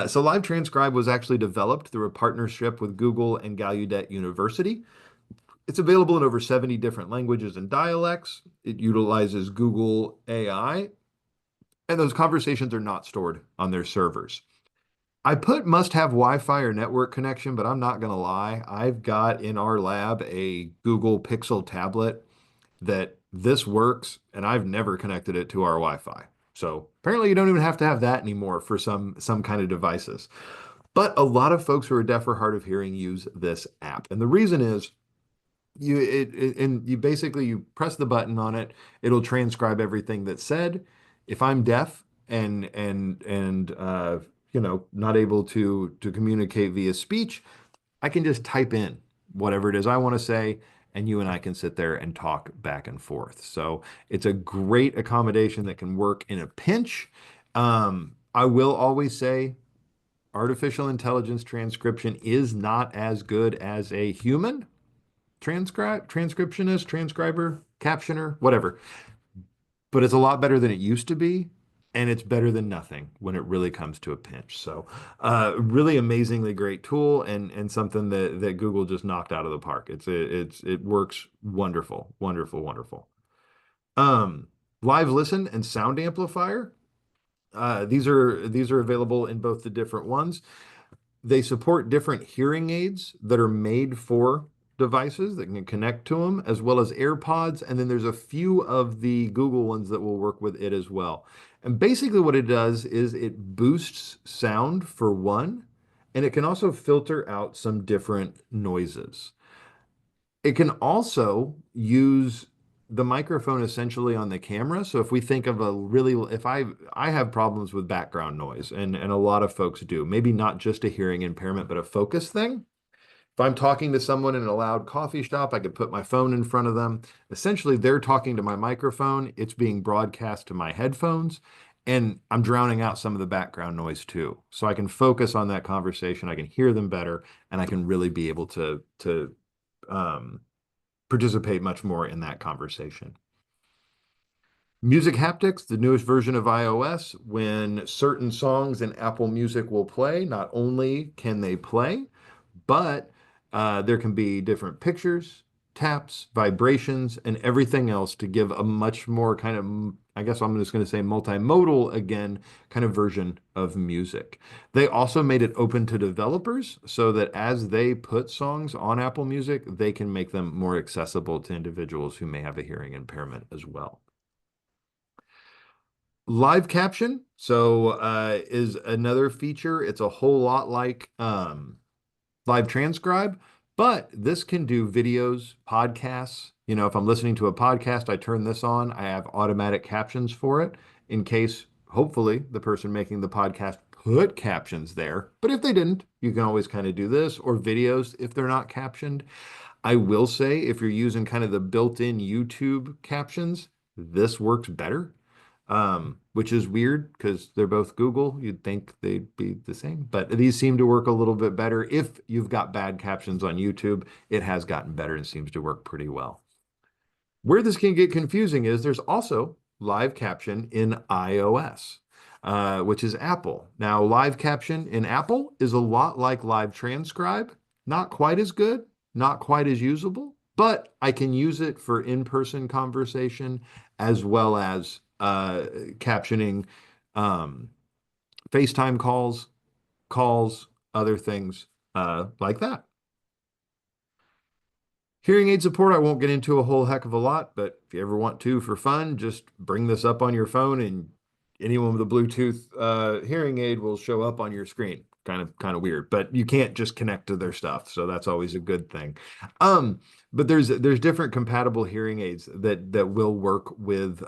So Live Transcribe was actually developed through a partnership with Google and Gallaudet University. It's available in over 70 different languages and dialects. It utilizes Google AI, and those conversations are not stored on their servers. I put must have Wi-Fi or network connection, but I'm not going to lie. I've got in our lab a Google Pixel tablet that this works, and I've never connected it to our Wi-Fi. So apparently you don't even have to have that anymore for some kind of devices. But a lot of folks who are deaf or hard of hearing use this app. And the reason is and you basically you press the button on it, it'll transcribe everything that's said. If I'm deaf and not able to communicate via speech, I can just type in whatever it is I want to say, and you and I can sit there and talk back and forth. So it's a great accommodation that can work in a pinch. I will always say artificial intelligence transcription is not as good as a human transcriptionist, transcriber, captioner, whatever. But it's a lot better than it used to be, and it's better than nothing when it really comes to a pinch. So, really amazingly great tool, and something that Google just knocked out of the park. It works wonderful, wonderful, wonderful. Um, Live listen and sound amplifier. These are available in both the different ones. They support different hearing aids that are made for devices that can connect to them, as well as AirPods. And then there's a few of the Google ones that will work with it as well. And basically, what it does is it boosts sound for one, and it can also filter out some different noises. It can also use the microphone essentially on the camera. So if we think of a really, if I have problems with background noise, and a lot of folks do, maybe not just a hearing impairment, but a focus thing. If I'm talking to someone in a loud coffee shop, I could put my phone in front of them. Essentially, they're talking to my microphone. It's being broadcast to my headphones, and I'm drowning out some of the background noise too. So I can focus on that conversation. I can hear them better, and I can really be able to um, participate much more in that conversation. Music haptics, the newest version of iOS, when certain songs in Apple Music will play, not only can they play, but there can be different pictures, taps, vibrations, and everything else to give a much more kind of, I guess I'm just going to say multimodal again, kind of version of music. They also made it open to developers so that as they put songs on Apple Music, they can make them more accessible to individuals who may have a hearing impairment as well. Live caption, is another feature. It's a whole lot like live transcribe, but this can do videos, podcasts. If I'm listening to a podcast, I turn this on. I have automatic captions for it in case, hopefully, the person making the podcast put captions there. But if they didn't, you can always kind of do this, or videos if they're not captioned. I will say, if you're using kind of the built-in YouTube captions, this works better, which is weird because they're both Google. You'd think they'd be the same, but these seem to work a little bit better. If you've got bad captions on YouTube, it has gotten better and seems to work pretty well. Where this can get confusing is there's also live caption in iOS, which is Apple. Now, live caption in Apple is a lot like live transcribe, not quite as good, not quite as usable, but I can use it for in-person conversation as well as captioning FaceTime calls, other things like that. Hearing aid support, I won't get into a whole heck of a lot, but if you ever want to for fun, just bring this up on your phone and anyone with a Bluetooth hearing aid will show up on your screen. Kind of weird, but you can't just connect to their stuff, so that's always a good thing. But there's different compatible hearing aids that will work with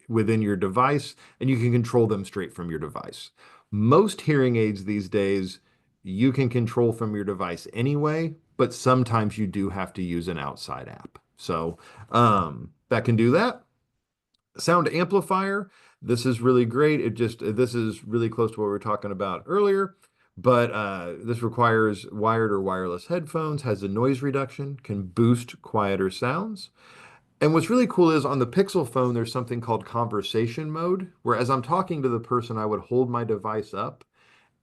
within your device, and you can control them straight from your device. Most hearing aids these days you can control from your device anyway, but sometimes you do have to use an outside app. So that can do that. Sound amplifier. This is really great. This is really close to what we were talking about earlier, but this requires wired or wireless headphones, has a noise reduction, can boost quieter sounds. And what's really cool is on the Pixel phone, there's something called conversation mode, where as I'm talking to the person, I would hold my device up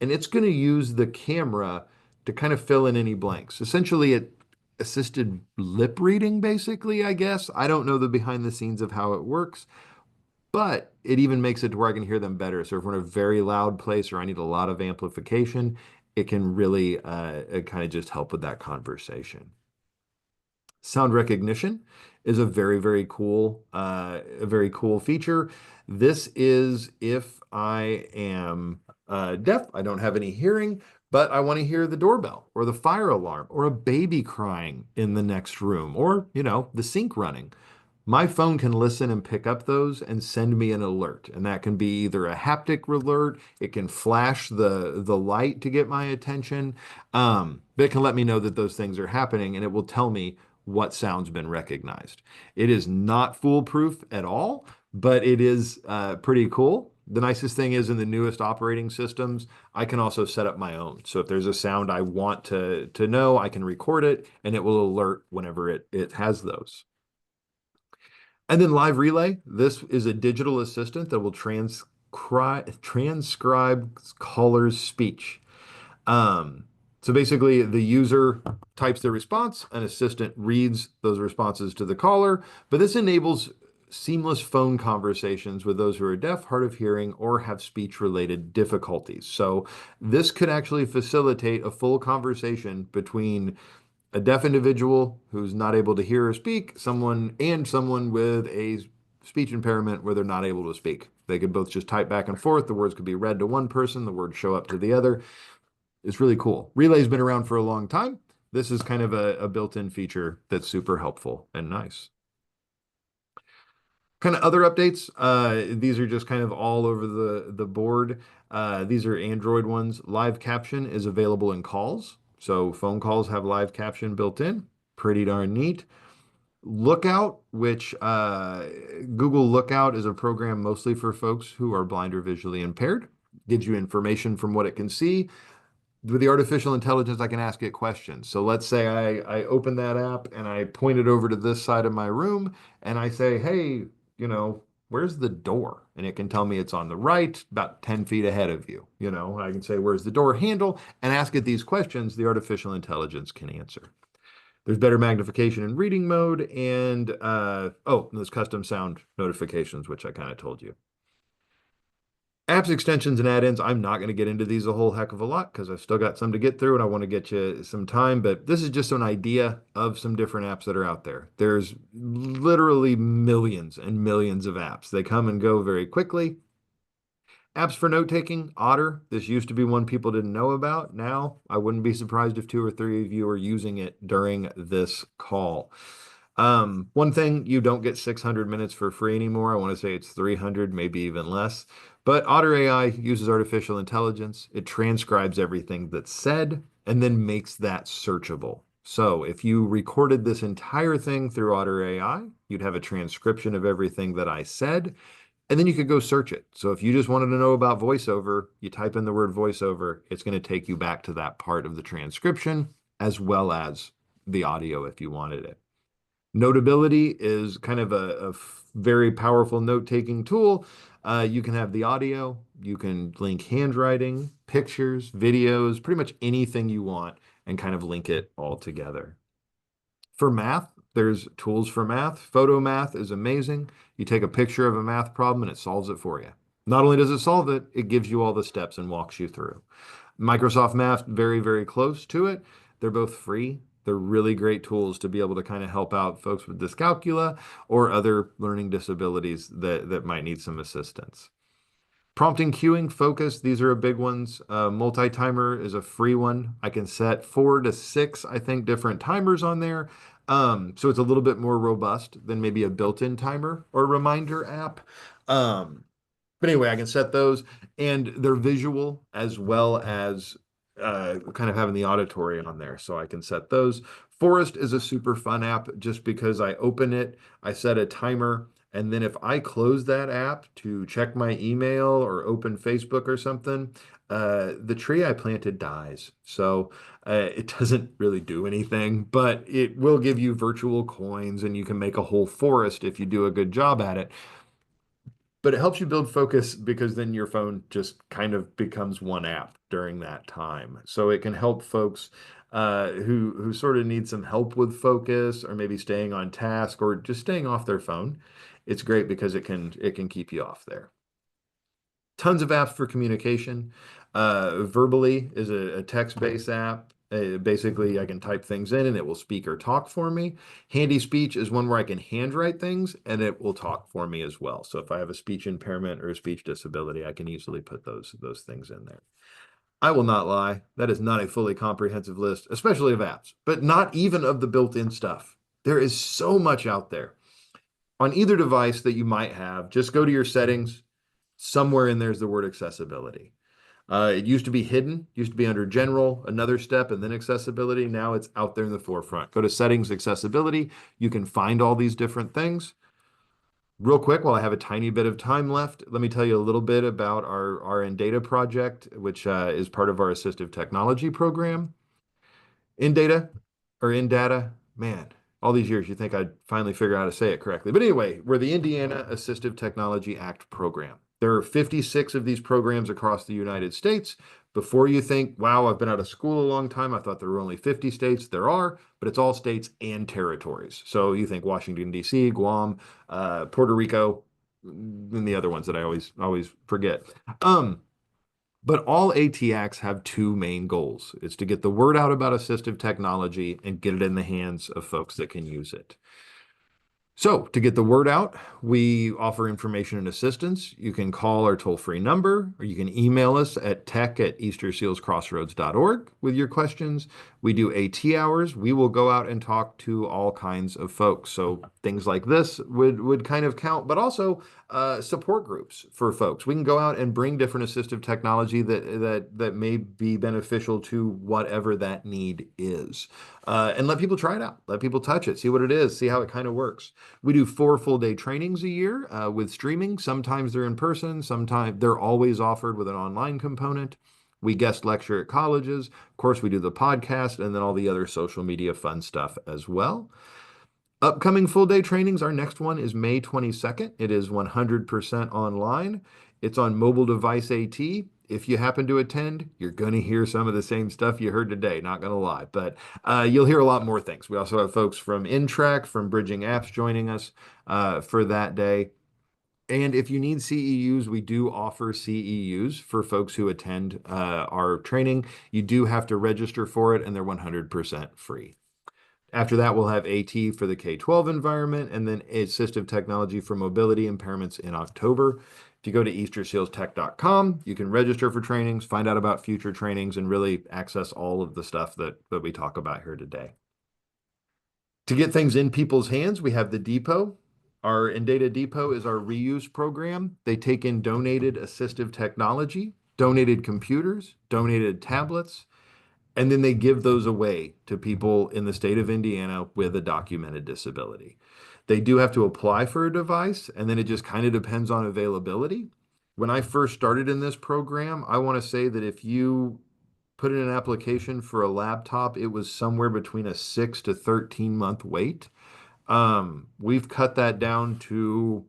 and it's going to use the camera to kind of fill in any blanks. Essentially, it assisted lip reading, basically, I guess. I don't know the behind the scenes of how it works, but it even makes it to where I can hear them better. So if we're in a very loud place or I need a lot of amplification, it can really kind of just help with that conversation. Sound recognition is a very cool feature. This is if I am deaf, I don't have any hearing, but I want to hear the doorbell or the fire alarm or a baby crying in the next room or, the sink running. My phone can listen and pick up those and send me an alert. And that can be either a haptic alert, it can flash the light to get my attention, but it can let me know that those things are happening and it will tell me what sound's been recognized. It is not foolproof at all, but it is pretty cool. The nicest thing is in the newest operating systems, I can also set up my own. So if there's a sound I want to know, I can record it and it will alert whenever it has those. And then Live Relay, this is a digital assistant that will transcribe caller's speech. Um, so basically, the user types their response, an assistant reads those responses to the caller, but this enables seamless phone conversations with those who are deaf, hard of hearing, or have speech-related difficulties. So this could actually facilitate a full conversation between a deaf individual who's not able to hear or speak, someone with a speech impairment where they're not able to speak. They could both just type back and forth. The words could be read to one person, the words show up to the other. It's really cool. Relay's been around for a long time. This is kind of a built-in feature that's super helpful and nice. Kind of other updates. These are just kind of all over the board. These are Android ones. Live caption is available in calls. So phone calls have live caption built in. Pretty darn neat. Lookout, which Google Lookout is a program mostly for folks who are blind or visually impaired. Gives you information from what it can see. With the artificial intelligence, I can ask it questions. So let's say I open that app and I point it over to this side of my room and I say, hey, where's the door? And it can tell me it's on the right, about 10 feet ahead of you. I can say, where's the door handle? And ask it these questions, the artificial intelligence can answer. There's better magnification in reading mode and, there's custom sound notifications, which I kind of told you. Apps, extensions, and add-ins, I'm not going to get into these a whole heck of a lot because I've still got some to get through and I want to get you some time, but this is just an idea of some different apps that are out there. There's literally millions and millions of apps. They come and go very quickly. Apps for note-taking, Otter. This used to be one people didn't know about. Now, I wouldn't be surprised if 2 or 3 of you are using it during this call. One thing, you don't get 600 minutes for free anymore. I want to say it's 300, maybe even less. But Otter AI uses artificial intelligence. It transcribes everything that's said and then makes that searchable. So if you recorded this entire thing through Otter AI, you'd have a transcription of everything that I said, and then you could go search it. So if you just wanted to know about voiceover, you type in the word voiceover, it's going to take you back to that part of the transcription as well as the audio if you wanted it. Notability is kind of a very powerful note-taking tool. You can have the audio, you can link handwriting, pictures, videos, pretty much anything you want and kind of link it all together. For math, there's tools for math. Photo math is amazing. You take a picture of a math problem and it solves it for you. Not only does it solve it, it gives you all the steps and walks you through. Microsoft Math, very, very close to it. They're both free. They're really great tools to be able to kind of help out folks with dyscalculia or other learning disabilities that might need some assistance. Prompting, queuing, focus, these are a big ones. Multi-timer is a free one. I can set 4 to 6, I think, different timers on there. So it's a little bit more robust than maybe a built-in timer or reminder app. But anyway, I can set those and they're visual as well as kind of having the auditory on there. So I can set those. Forest is a super fun app just because I open it, I set a timer, and then if I close that app to check my email or open Facebook or something, the tree I planted dies. So it doesn't really do anything, but it will give you virtual coins and you can make a whole forest if you do a good job at it. But it helps you build focus because then your phone just kind of becomes one app during that time. So it can help folks who sort of need some help with focus or maybe staying on task or just staying off their phone. It's great because it can keep you off there. Tons of apps for communication. Verbally is a text-based app. Basically, I can type things in and it will speak or talk for me. Handy Speech is one where I can handwrite things and it will talk for me as well. So if I have a speech impairment or a speech disability, I can easily put those things in there. I will not lie. That is not a fully comprehensive list, especially of apps, but not even of the built-in stuff. There is so much out there. On either device that you might have, just go to your settings. Somewhere in there's the word accessibility. It used to be hidden, used to be under general, another step, and then accessibility. Now it's out there in the forefront. Go to settings, accessibility. You can find all these different things. Real quick, while I have a tiny bit of time left, let me tell you a little bit about our RN data project, which is part of our assistive technology program. In data or in data, man, all these years you think I'd finally figure out how to say it correctly. But anyway, we're the Indiana Assistive Technology Act program. There are 56 of these programs across the United States. Before you think, wow, I've been out of school a long time, I thought there were only 50 states. There are, but it's all states and territories. So you think Washington, D.C., Guam, Puerto Rico, and the other ones that I always forget. But all ATACs have two main goals. It's to get the word out about assistive technology and get it in the hands of folks that can use it. So, to get the word out, we offer information and assistance. You can call our toll-free number, or you can email us at tech@eastersealscrossroads.org with your questions. We do AT hours. We will go out and talk to all kinds of folks. So, things like this would kind of count, but also support groups for folks. We can go out and bring different assistive technology that may be beneficial to whatever that need is, and let people try it out, let people touch it, see what it is, see how it kind of works. We do 4 full-day trainings a year with streaming. Sometimes they're in person, sometimes they're always offered with an online component. We guest lecture at colleges. Of course, we do the podcast and then all the other social media fun stuff as well. Upcoming full-day trainings, our next one is May 22nd. It is 100% online. It's on mobile device AT. If you happen to attend, you're going to hear some of the same stuff you heard today, not going to lie, but you'll hear a lot more things. We also have folks from InTrack, from Bridging Apps joining us for that day. And if you need CEUs, we do offer CEUs for folks who attend our training. You do have to register for it, and they're 100% free. After that, we'll have AT for the K-12 environment, and then assistive technology for mobility impairments in October. If you go to eastersealstech.com, you can register for trainings, find out about future trainings, and really access all of the stuff that we talk about here today. To get things in people's hands, we have the depot. Our InData Depot is our reuse program. They take in donated assistive technology, donated computers, donated tablets, and then they give those away to people in the state of Indiana with a documented disability. They do have to apply for a device, and then it just kind of depends on availability. When I first started in this program, I want to say that if you put in an application for a laptop, it was somewhere between a 6 to 13 month wait. We've cut that down to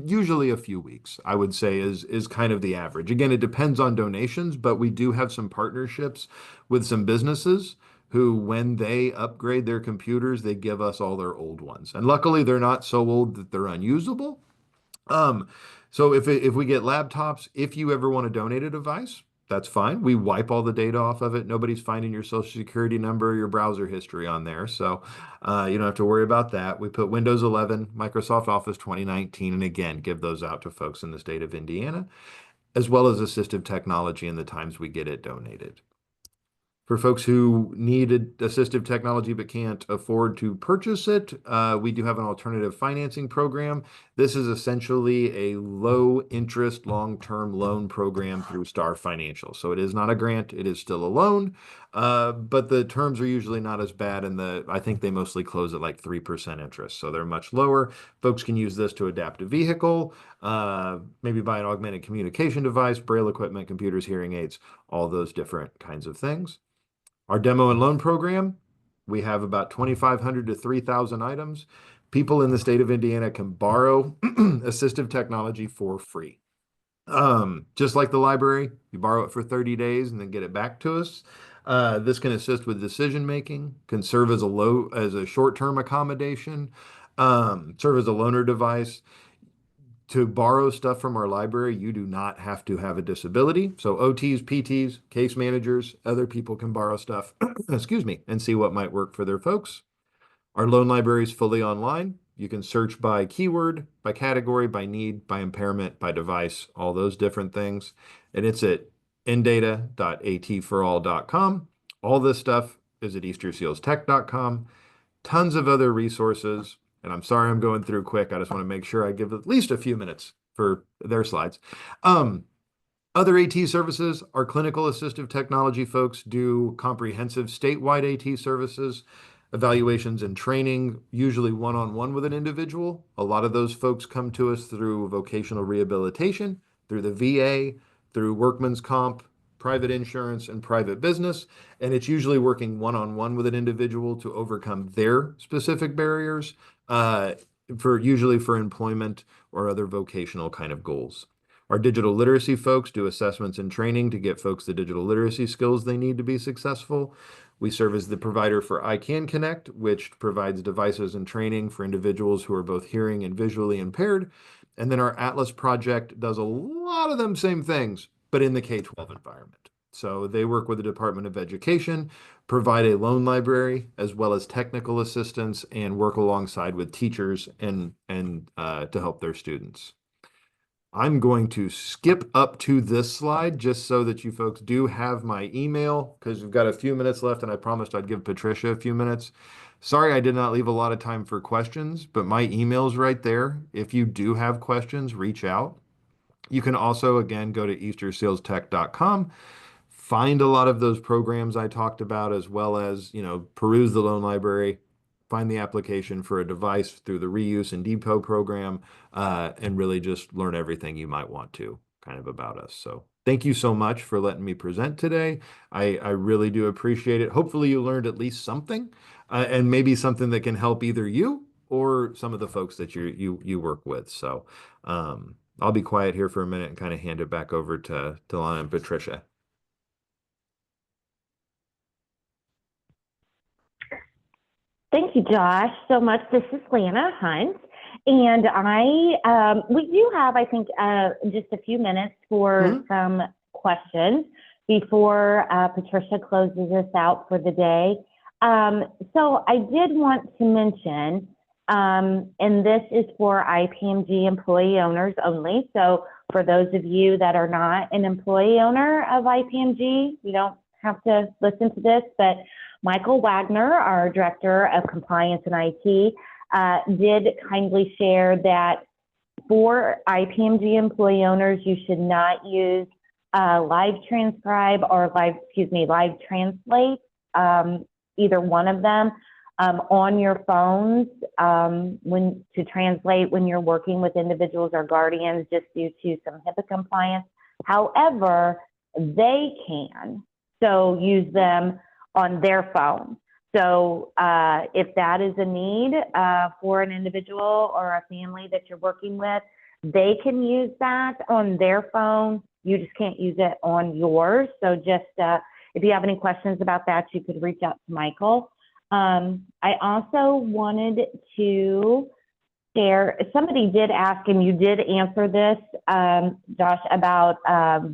usually a few weeks, I would say is kind of the average. Again, it depends on donations, but we do have some partnerships with some businesses who, when they upgrade their computers, they give us all their old ones. And luckily, they're not so old that they're unusable. Um, so if we get laptops, if you ever want to donate a device, that's fine. We wipe all the data off of it. Nobody's finding your social security number, your browser history on there. So you don't have to worry about that. We put Windows 11, Microsoft Office 2019, and again, give those out to folks in the state of Indiana, as well as assistive technology in the times we get it donated. For folks who need assistive technology but can't afford to purchase it, we do have an alternative financing program. This is essentially a low interest, long-term loan program through Star Financial. So it is not a grant, it is still a loan, but the terms are usually not as bad, and I think they mostly close at like 3% interest. So they're much lower. Folks can use this to adapt a vehicle, maybe buy an augmented communication device, braille equipment, computers, hearing aids, all those different kinds of things. Our demo and loan program, we have about 2,500 to 3,000 items. People in the state of Indiana can borrow assistive technology for free. Just like the library, you borrow it for 30 days and then get it back to us. This can assist with decision making, can serve as a short-term accommodation, serve as a loaner device. To borrow stuff from our library, you do not have to have a disability. So OTs, PTs, case managers, other people can borrow stuff, excuse me, and see what might work for their folks. Our loan library is fully online. You can search by keyword, by category, by need, by impairment, by device, all those different things. And it's at ndata.atforall.com. All this stuff is at eastersealstech.com. Tons of other resources. And I'm sorry I'm going through quick. I just want to make sure I give at least a few minutes for their slides. Other AT services, our clinical assistive technology folks do comprehensive statewide AT services, evaluations and training, usually one-on-one with an individual. A lot of those folks come to us through vocational rehabilitation, through the VA, through workman's comp, private insurance, and private business. And it's usually working one-on-one with an individual to overcome their specific barriers, usually for employment or other vocational kind of goals. Our digital literacy folks do assessments and training to get folks the digital literacy skills they need to be successful. We serve as the provider for ICANN Connect, which provides devices and training for individuals who are both hearing and visually impaired. And then our Atlas project does a lot of them same things, but in the K-12 environment. So they work with the Department of Education, provide a loan library, as well as technical assistance, and work alongside with teachers and to help their students. I'm going to skip up to this slide just so that you folks do have my email, because we've got a few minutes left and I promised I'd give Patricia a few minutes. Sorry, I did not leave a lot of time for questions, but my email's right there. If you do have questions, reach out. You can also, again, go to eastersealstech.com, find a lot of those programs I talked about, as well as, peruse the loan library, find the application for a device through the reuse and depot program, and really just learn everything you might want to kind of about us. So thank you so much for letting me present today. I really do appreciate it. Hopefully you learned at least something, and maybe something that can help either you or some of the folks that you work with. So I'll be quiet here for a minute and kind of hand it back over to Lana and Patricia. Thank you, Josh, so much. This is Lana Hunt, and we do have, I think, just a few minutes for some questions before Patricia closes us out for the day. So I did want to mention, and this is for IPMG employee owners only. So for those of you that are not an employee owner of IPMG, you don't have to listen to this, but Michael Wagner, our Director of Compliance and IT, did kindly share that for IPMG employee owners, you should not use live transcribe or live translate, either one of them, on your phones to translate when you're working with individuals or guardians, just due to some HIPAA compliance. However, they can so use them on their phone. So if that is a need for an individual or a family that you're working with, they can use that on their phone. You just can't use it on yours. So just if you have any questions about that, you could reach out to Michael. I also wanted to share, somebody did ask, and you did answer this, Josh, about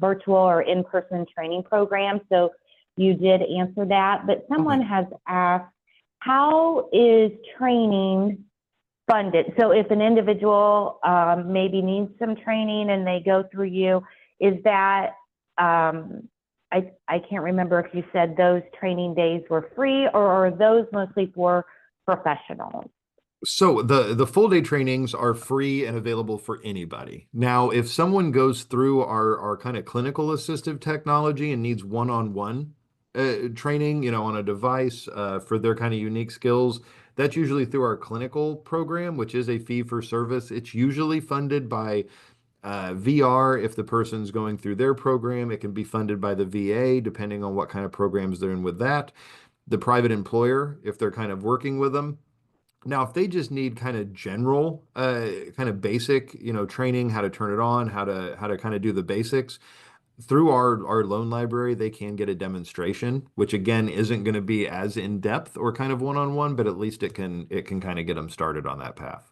virtual or in-person training programs. So you did answer that, but someone has asked, how is training funded? So if an individual maybe needs some training and they go through you, is that, I can't remember if you said those training days were free, or are those mostly for professionals? So the full day trainings are free and available for anybody. Now, if someone goes through our kind of clinical assistive technology and needs one-on-one training, on a device for their kind of unique skills, that's usually through our clinical program, which is a fee for service. It's usually funded by VR. If the person's going through their program, it can be funded by the VA, depending on what kind of programs they're in with that. The private employer, if they're kind of working with them. Now, if they just need kind of general, kind of basic, training, how to turn it on, how to kind of do the basics, through our loan library, they can get a demonstration, which again isn't going to be as in depth or kind of one-on-one, but at least it can kind of get them started on that path.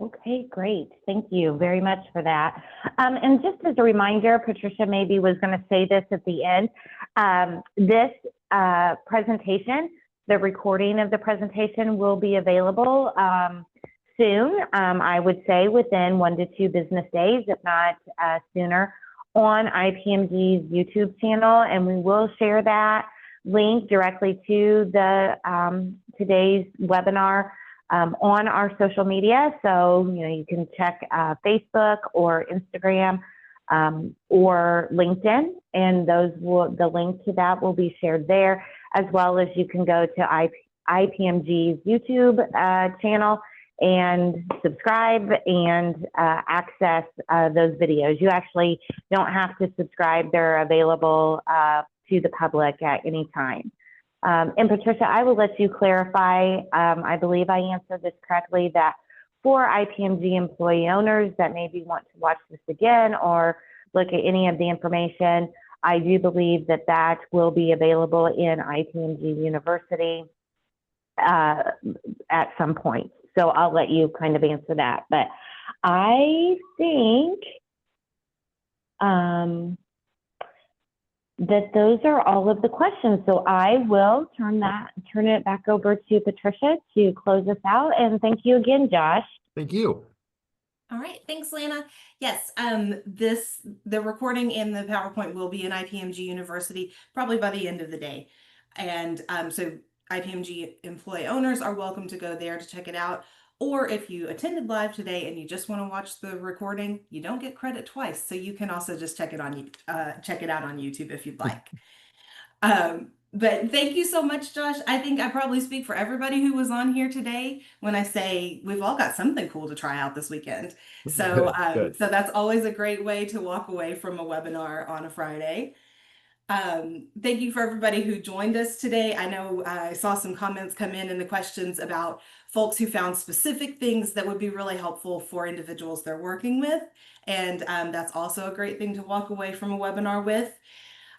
Okay, great. Thank you very much for that. And just as a reminder, Patricia maybe was going to say this at the end. This presentation, the recording of the presentation, will be available soon. I would say within 1 to 2 business days, if not sooner, on IPMG's YouTube channel, and we will share that link directly to the today's webinar on our social media. So, you can check Facebook or Instagram or LinkedIn, and the link to that will be shared there, as well as you can go to IPMG's YouTube channel and subscribe and access those videos. You actually don't have to subscribe. They're available to the public at any time. And Patricia, I will let you clarify. I believe I answered this correctly, that for IPMG employee owners that maybe want to watch this again or look at any of the information, I do believe that that will be available in IPMG University at some point. So I'll let you kind of answer that. But I think that those are all of the questions. So I will turn it back over to Patricia to close us out. And thank you again, Josh. Thank you. All right, thanks, Lana. Yes, the recording and the PowerPoint will be in IPMG University probably by the end of the day. And so IPMG employee owners are welcome to go there to check it out. Or if you attended live today and you just want to watch the recording, you don't get credit twice. So you can also just check it out on YouTube if you'd like. But thank you so much, Josh. I think I probably speak for everybody who was on here today when I say we've all got something cool to try out this weekend. So, Good. so that's always a great way to walk away from a webinar on a Friday. Thank you for everybody who joined us today. I know I saw some comments come in the questions about folks who found specific things that would be really helpful for individuals they're working with. And that's also a great thing to walk away from a webinar with.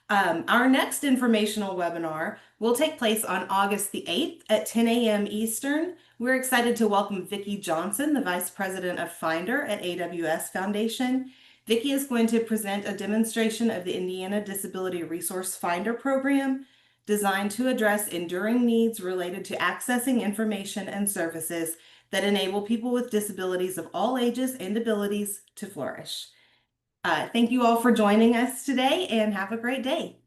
Our next informational webinar will take place on August the 8th at 10 a.m. Eastern. We're excited to welcome Vicki Johnson, the Vice President of Finder at AWS Foundation. Vicki is going to present a demonstration of the Indiana Disability Resource Finder program designed to address enduring needs related to accessing information and services that enable people with disabilities of all ages and abilities to flourish. Thank you all for joining us today and have a great day.